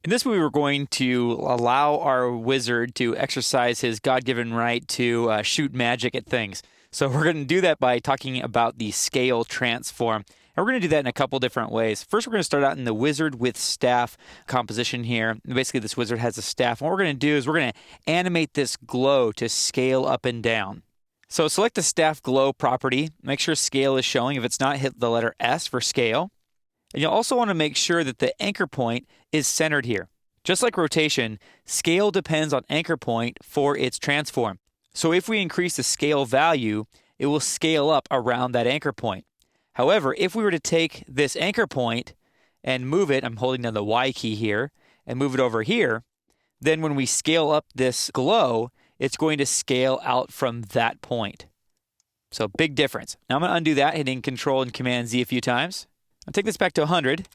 In this movie, we're going to allow our wizard to exercise his God-given right to shoot magic at things. So we're going to do that by talking about the scale transform. And we're going to do that in a couple different ways. First, we're going to start out in the wizard with staff composition here. Basically, this wizard has a staff. And what we're going to do is we're going to animate this glow to scale up and down. So select the staff glow property. Make sure scale is showing. If it's not, hit the letter S for scale. And you'll also want to make sure that the anchor point is centered here. Just like rotation, scale depends on anchor point for its transform. So if we increase the scale value, it will scale up around that anchor point. However, if we were to take this anchor point and move it, I'm holding down the Y key here, and move it over here, then when we scale up this glow, it's going to scale out from that point. So big difference. Now I'm going to undo that, hitting Control and Command Z a few times. I'll take this back to 100,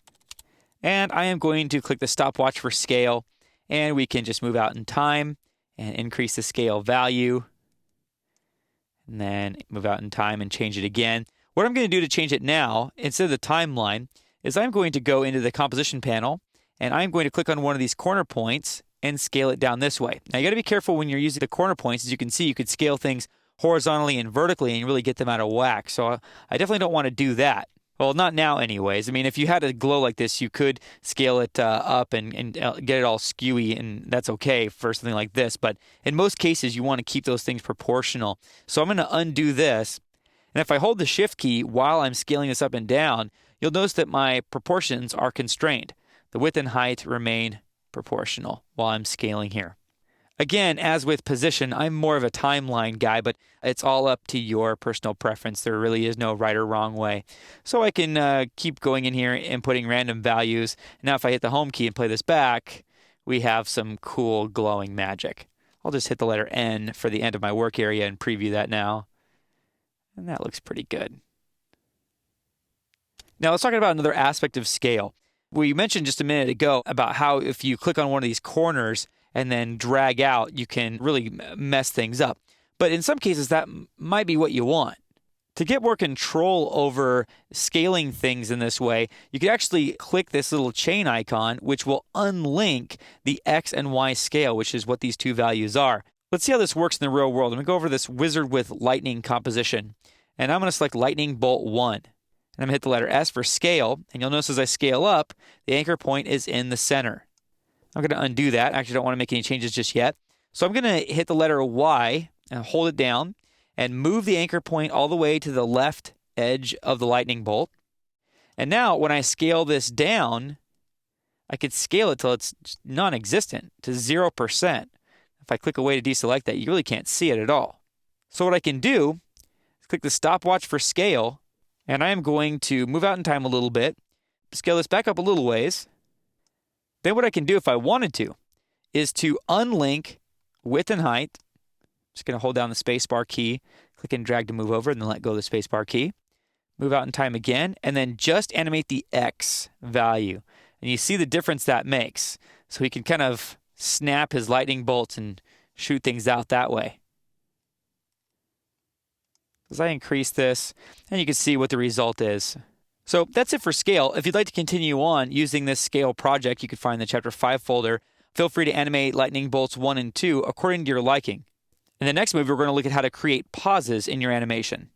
and I am going to click the stopwatch for scale, and we can just move out in time and increase the scale value, and then move out in time and change it again. What I'm going to do to change it now, instead of the timeline, is I'm going to go into the composition panel, and I'm going to click on one of these corner points and scale it down this way. Now you got to be careful when you're using the corner points. As you can see, you could scale things horizontally and vertically and really get them out of whack. So I definitely don't want to do that. Well, not now anyways. I mean, if you had a glow like this, you could scale it up and get it all skewy, and that's okay for something like this. But in most cases, you want to keep those things proportional. So I'm going to undo this. And if I hold the Shift key while I'm scaling this up and down, you'll notice that my proportions are constrained. The width and height remain proportional while I'm scaling here. Again, as with position, I'm more of a timeline guy, but it's all up to your personal preference. There really is no right or wrong way. So I can keep going in here and putting random values. Now if I hit the home key and play this back, we have some cool glowing magic. I'll just hit the letter N for the end of my work area and preview that now. And that looks pretty good. Now let's talk about another aspect of scale. We mentioned just a minute ago about how if you click on one of these corners and then drag out, you can really mess things up. But in some cases, that might be what you want. To get more control over scaling things in this way, you can actually click this little chain icon, which will unlink the X and Y scale, which is what these two values are. Let's see how this works in the real world. I'm going to go over this wizard with lightning composition, and I'm going to select lightning bolt 1. And I'm going to hit the letter S for scale, and you'll notice as I scale up, the anchor point is in the center. I'm going to undo that. Actually, I don't want to make any changes just yet. So I'm going to hit the letter Y and hold it down and move the anchor point all the way to the left edge of the lightning bolt. And now when I scale this down, I could scale it till it's non-existent, to 0%. If I click away to deselect that, you really can't see it at all. So what I can do is click the stopwatch for scale, and I am going to move out in time a little bit, scale this back up a little ways. Then what I can do if I wanted to is to unlink width and height. Just going to hold down the spacebar key, click and drag to move over, and then let go of the spacebar key. Move out in time again, and then just animate the X value. And you see the difference that makes. So he can kind of snap his lightning bolts and shoot things out that way. As I increase this, and you can see what the result is. So that's it for scale. If you'd like to continue on using this scale project, you can find the Chapter 5 folder. Feel free to animate lightning bolts 1 and 2 according to your liking. In the next movie, we're going to look at how to create pauses in your animation.